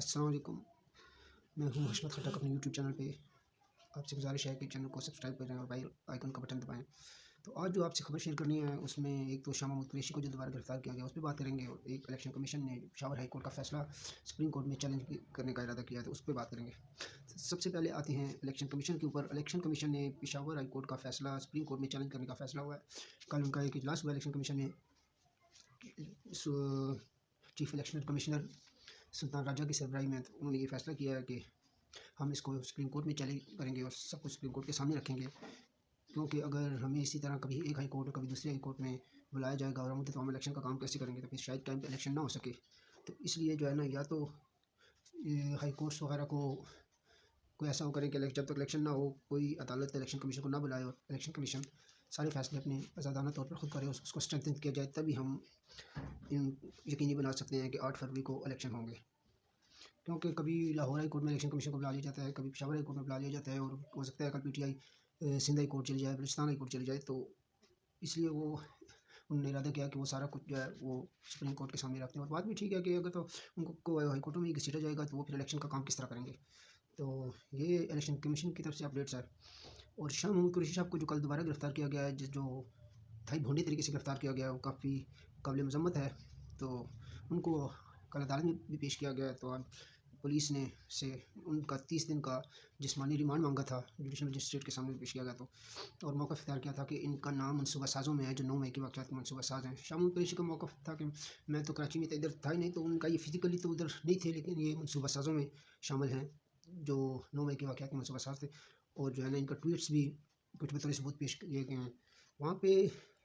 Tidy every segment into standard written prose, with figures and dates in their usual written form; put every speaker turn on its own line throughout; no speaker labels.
अस्सलाम वालेकुम। मैं हूं हशमत खटक अपने यूट्यूब चैनल पे। आपसे गुजारिश है कि चैनल को सब्सक्राइब करें और बेल आइकन का बटन दबाएं। तो आज जो आपसे खबर शेयर करनी है उसमें एक तो शाह महमूद कुरैशी को जो दोबारा गिरफ्तार किया गया उस पर बात करेंगे, और एक इलेक्शन कमीशन ने पेशावर हाई कोर्ट का फैसला सुप्रीम कोर्ट में चैलेंज करने का इरादा किया है, तो उस पर बात करेंगे। सबसे पहले आते हैं इलेक्शन कमीशन के ऊपर। इलेक्शन कमीशन ने पेशावर हाई कोर्ट का फैसला सुप्रीम कोर्ट में चैलेंज करने का फैसला हुआ है। कल उनका एक इजलास हुआ इलेक्शन कमीशन में। Chief election commissioner Sultan Raja की सरबराही में उन्होंने ये फैसला किया है कि हम इसको सुप्रीम कोर्ट में चैलेंज करेंगे और सब कुछ सुप्रीम कोर्ट के सामने रखेंगे, क्योंकि अगर हमें इसी तरह कभी एक हाई कोर्ट और कभी दूसरे हाई कोर्ट में बुलाया जाएगा और हम तो हम इलेक्शन का काम कैसे करेंगे, तो फिर शायद टाइम पे इलेक्शन ना हो सके। तो इसलिए जो है ना, या तो हाई कोर्ट्स वगैरह को कोई ऐसा हो करें कि जब तक इलेक्शन ना हो कोई अदालत इलेक्शन कमीशन को ना बुलाए और इलेक्शन कमीशन सारे फैसले अपने आज़ादाना तौर पर खुद करे, उसको स्ट्रेंथन किया जाए, तभी हम यकीनी बना सकते हैं कि 8 फरवरी को इलेक्शन होंगे। क्योंकि कभी लाहौर हाई कोर्ट में इलेक्शन कमीशन को बुला लिया जाता है, कभी पेशावर हाई कोर्ट में बुला लिया जाता है, और हो सकता है कल पीटीआई सिंध हाई कोर्ट चली जाए, बलूचिस्तान हाई कोर्ट चली जाए। तो इसलिए वो उन्होंने इरादा किया कि वो सारा कुछ जो है वो सुप्रीम कोर्ट के सामने रखते हैं। और बात भी ठीक है कि अगर तो उनको हाई कोर्टों में ही घसीटा जाएगा तो वो फिर इलेक्शन का काम किस तरह करेंगे। तो ये इलेक्शन कमीशन की तरफ से अपडेट्स है। और शाह महमूद कुरैशी साहब को जो कल दोबारा गिरफ्तार किया गया है, जो थाई भोंडी तरीके से गिरफ्तार किया गया है, वो काफ़ी काबिल मजम्मत है। तो उनको कल अदालत में भी पेश किया गया है। तो पुलिस ने से उनका 30 दिन का जिस्मानी रिमांड मांगा था, जुडिशल मजिस्ट्रेट के सामने पेश किया गया। तो और मौक़िफ़ इख्तियार किया था कि इनका नाम मनसूबा साज़ों में है, जो 9 मई के वाक़यात के मनसूबा साज़ हैं। शाह महमूद कुरैशी का मौक़िफ़ था कि मैं तो कराची में इधर था ही नहीं, तो उनका ये फिज़िकली तो उधर नहीं थे, लेकिन ये मनसूबा साज़ों में शामिल हैं जो 9 मई के वाक़यात के मनसूबा साज़ थे। और जो है ना, इनका ट्वीट्स भी कुछ बतौर सबूत पेश किए गए हैं। वहाँ पे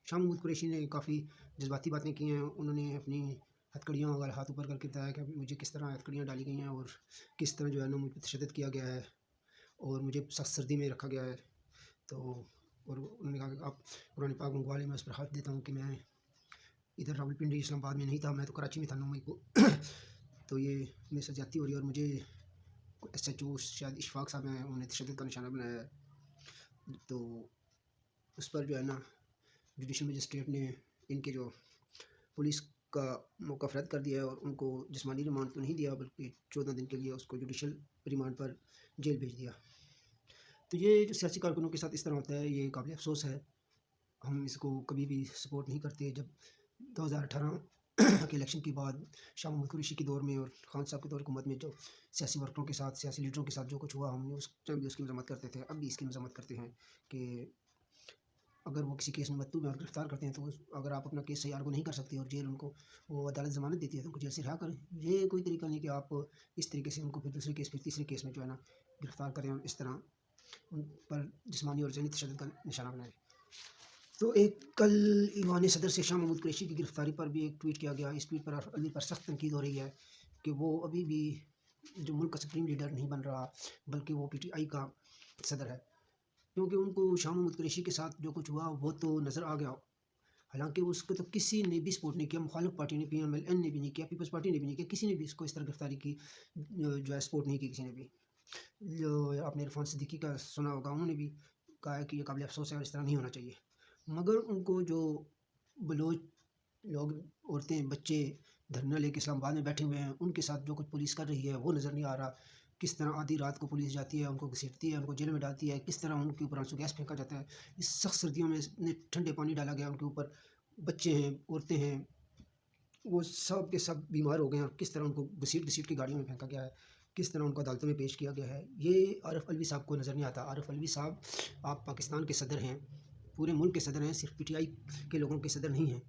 शाह महमूद कुरैशी ने काफ़ी जज्बाती बातें की हैं। उन्होंने अपनी हथकड़ियाँ वगैरह हाथ ऊपर करके बताया कि मुझे किस तरह हथकड़ियाँ डाली गई हैं और किस तरह जो है ना मुझ पर तशद्दुद किया गया है और मुझे सख्त सर्दी में रखा गया है। तो और उन्होंने कहा कि आप कुरान पाक मंगवा लें, मैं उस पर हाथ देता हूँ कि मैं इधर रावलपिंडी इस्लामाबाद में नहीं था, मैं तो कराची में था 9 मई को। तो ये मेरे साथ ज्यादती हो रही है, और मुझे SHO शायद इशफाक साहब हैं, उन्होंने तशद्दुद का निशाना बनाया है। तो उस पर जो है ना, जुडिशल मजिस्ट्रेट ने इनके जो पुलिस का मौक़िफ़ रद्द कर दिया है और उनको जिस्मानी रिमांड तो नहीं दिया, बल्कि 14 दिन के लिए उसको जुडिशल रिमांड पर जेल भेज दिया। तो ये जो सियासी कारकुनों के साथ इस तरह होता है, ये काबिल अफ़सोस है। हम इसको कभी भी सपोर्ट नहीं करते। जब 2018 के इलेक्शन के बाद शाह महमूद कुरैशी के दौर में और खान साहब के दौर हुकूमत में जो सियासी वर्करों के साथ, सियासी लीडरों के साथ जो कुछ हुआ, हम उस टाइम भी उसकी मज़म्मत करते थे, अब भी इसकी मज़म्मत करते हैं कि अगर वो किसी केस में मतलूब है और गिरफ्तार करते हैं, तो अगर आप अपना केस सही आर्गू नहीं कर सकते और जेल उनको वो अदालत ज़मानत देती है, तो उनको जेल से रिहा करें। ये कोई तरीका नहीं कि आप इस तरीके से उनको फिर दूसरे केस, फिर तीसरे केस में जो है ना गिरफ्तार करें और इस तरह उन पर जिस्मानी और ज़हनी तशद्दुद का निशाना बनाएं। तो एक कल ईवान सदर से शाह महमूद कुरैशी की गिरफ्तारी पर भी एक ट्वीट किया गया। इस ट्वीट पर अली पर सख्त तनकीद हो रही है कि वो अभी भी जो मुल्क का सुप्रीम लीडर नहीं बन रहा, बल्कि वो PTI का सदर है, क्योंकि उनको शाह महमूद कुरैशी के साथ जो कुछ हुआ वो तो नज़र आ गया। हालांकि उसको तो किसी ने भी सपोर्ट नहीं किया, मुखालिफ पार्टी ने, PMLN ने भी नहीं किया, पीपल्स पार्टी ने भी नहीं किया, किसी ने भी इसको इस तरह गिरफ्तारी की जो है सपोर्ट नहीं की किसी ने भी। जो आपने इरफान सिद्दीकी का सुना होगा, उन्होंने भी कहा है कि ये काबिल अफसोस है और इस तरह नहीं होना चाहिए। मगर उनको जो बलोच लोग, औरतें, बच्चे धरना लेके इस्लामाबाद में बैठे हुए हैं, उनके साथ जो कुछ पुलिस कर रही है वो नज़र नहीं आ रहा। किस तरह आधी रात को पुलिस जाती है, उनको घसीटती है, उनको जेल में डालती है, किस तरह उनके ऊपर आंसू गैस फेंका जाता है। इस सख्त सर्दियों में ठंडे पानी डाला गया उनके ऊपर। बच्चे हैं, औरतें हैं, वो सब के सब बीमार हो गए हैं, और किस तरह उनको घसीट घसीट के गाड़ियों में फेंका गया है, किस तरह उनको अदालतों में पेश किया गया है, ये आरिफ अलवी साहब को नज़र नहीं आता। आरिफ अलवी साहब, आप पाकिस्तान के सदर हैं, पूरे मुल्क के सदर हैं, सिर्फ PTI के लोगों के सदर नहीं हैं।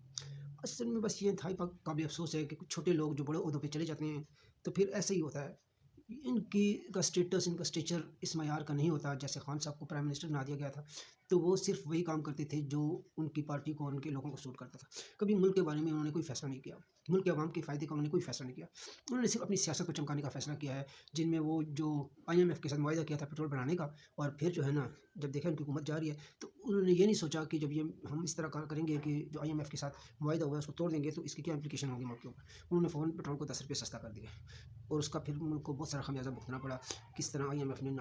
असल में बस ये था काबिल अफसोस है कि कुछ छोटे लोग जो बड़े ओहदों पे चले जाते हैं, तो फिर ऐसे ही होता है। इनकी का स्टेटस, इनका स्टेचर इस मयार का नहीं होता। जैसे खान साहब को प्राइम मिनिस्टर बना दिया गया था, तो वो सिर्फ वही काम करते थे जो उनकी पार्टी को और उनके लोगों को सूट करता था। कभी मुल्क के बारे में उन्होंने कोई फैसला नहीं किया, मुल्क के अवाम के फ़ायदे का उन्होंने कोई फैसला नहीं किया। उन्होंने सिर्फ अपनी सियासत को चमकाने का फैसला किया है, जिनमें वो जो IMF के साथ मुआहदा किया था पेट्रोल बनाने का, और फिर जो है ना, जब देखा उनकी हुकूमत जा रही है, तो उन्होंने ये नहीं सोचा कि जब ये हम इस तरह करेंगे कि जो IMF के साथ मुआहदा हुआ है उसको तोड़ देंगे, तो इसकी क्या इंप्लीकेशन होगी मुल्क के ऊपर। उन्होंने फ़ौरन पेट्रोल को 10 रुपये सस्ता कर दिया, और उसका फिर मुल्क को बहुत सारा खमियाजा भुगतना पड़ा। किस तरह IMF ने